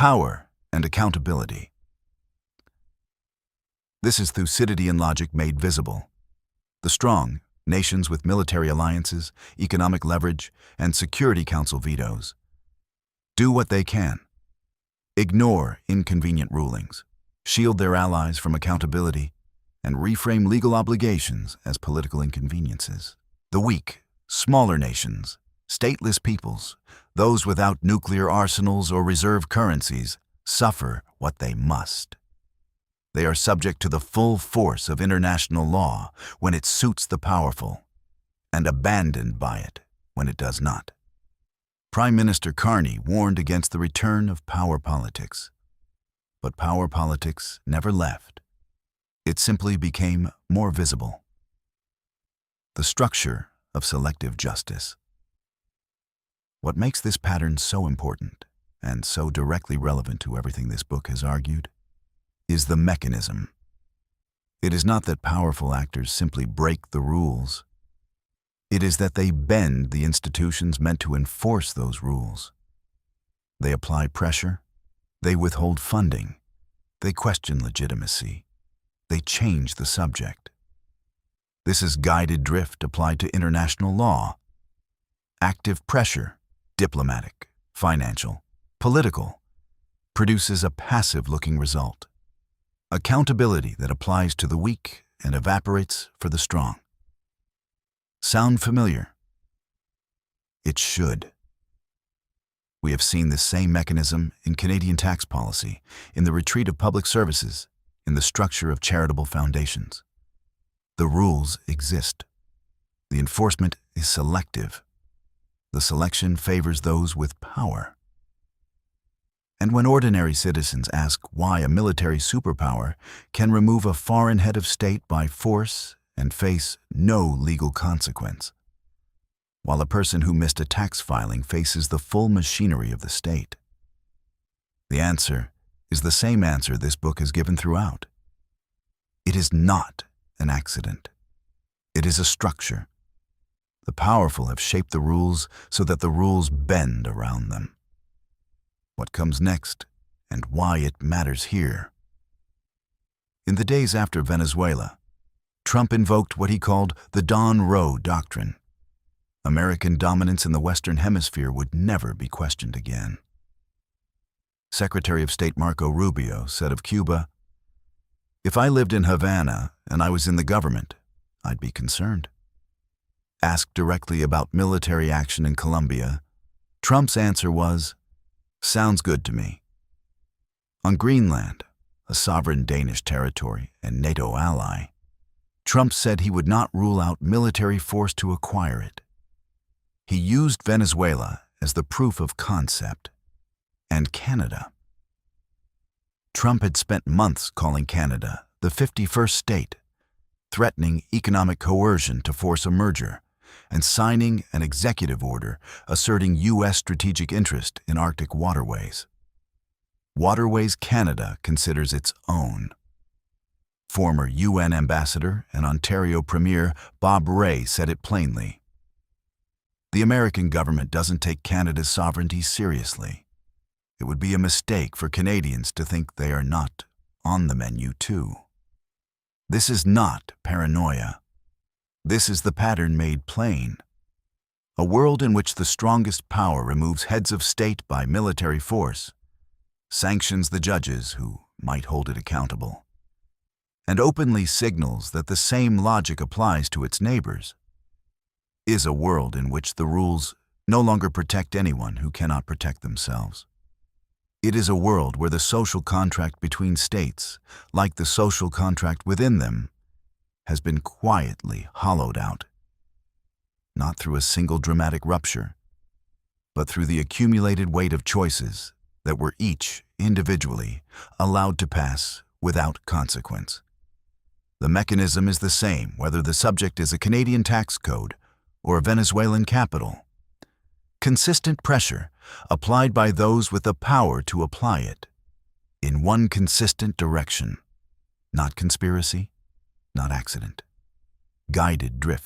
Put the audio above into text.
Power and accountability. This is Thucydidean logic made visible. The strong, nations with military alliances, economic leverage, and Security Council vetoes, do what they can. Ignore inconvenient rulings, shield their allies from accountability, and reframe legal obligations as political inconveniences. The weak, smaller nations, stateless peoples, those without nuclear arsenals or reserve currencies, suffer what they must. They are subject to the full force of international law when it suits the powerful, and abandoned by it when it does not. Prime Minister Carney warned against the return of power politics. But power politics never left. It simply became more visible. The structure of selective justice. What makes this pattern so important, and so directly relevant to everything this book has argued, is the mechanism. It is not that powerful actors simply break the rules. It is that they bend the institutions meant to enforce those rules. They apply pressure, they withhold funding, they question legitimacy, they change the subject. This is guided drift applied to international law. Active pressure, diplomatic, financial, political, produces a passive-looking result. Accountability that applies to the weak and evaporates for the strong. Sound familiar? It should. We have seen the same mechanism in Canadian tax policy, in the retreat of public services, in the structure of charitable foundations. The rules exist. The enforcement is selective. The selection favors those with power. And when ordinary citizens ask why a military superpower can remove a foreign head of state by force and face no legal consequence, while a person who missed a tax filing faces the full machinery of the state, the answer is the same answer this book has given throughout. It is not an accident. It is a structure. The powerful have shaped the rules so that the rules bend around them. What comes next, and why it matters here. In the days after Venezuela, Trump invoked what he called the Monroe Doctrine. American dominance in the Western Hemisphere would never be questioned again. Secretary of State Marco Rubio said of Cuba, "If I lived in Havana and I was in the government, I'd be concerned." Asked directly about military action in Colombia, Trump's answer was, "Sounds good to me." On Greenland, a sovereign Danish territory and NATO ally, Trump said he would not rule out military force to acquire it. He used Venezuela as the proof of concept, and Canada. Trump had spent months calling Canada the 51st state, threatening economic coercion to force a merger, and signing an executive order asserting U.S. strategic interest in Arctic waterways. Waterways Canada considers its own. Former UN Ambassador and Ontario Premier Bob Rae said it plainly. The American government doesn't take Canada's sovereignty seriously. It would be a mistake for Canadians to think they are not on the menu too. This is not paranoia. This is the pattern made plain. A world in which the strongest power removes heads of state by military force, sanctions the judges who might hold it accountable, and openly signals that the same logic applies to its neighbors, is a world in which the rules no longer protect anyone who cannot protect themselves. It is a world where the social contract between states, like the social contract within them, has been quietly hollowed out, not through a single dramatic rupture, but through the accumulated weight of choices that were each individually allowed to pass without consequence. The mechanism is the same whether the subject is a Canadian tax code or a Venezuelan capital. Consistent pressure applied by those with the power to apply it, in one consistent direction, not conspiracy, not accident. Guided drift.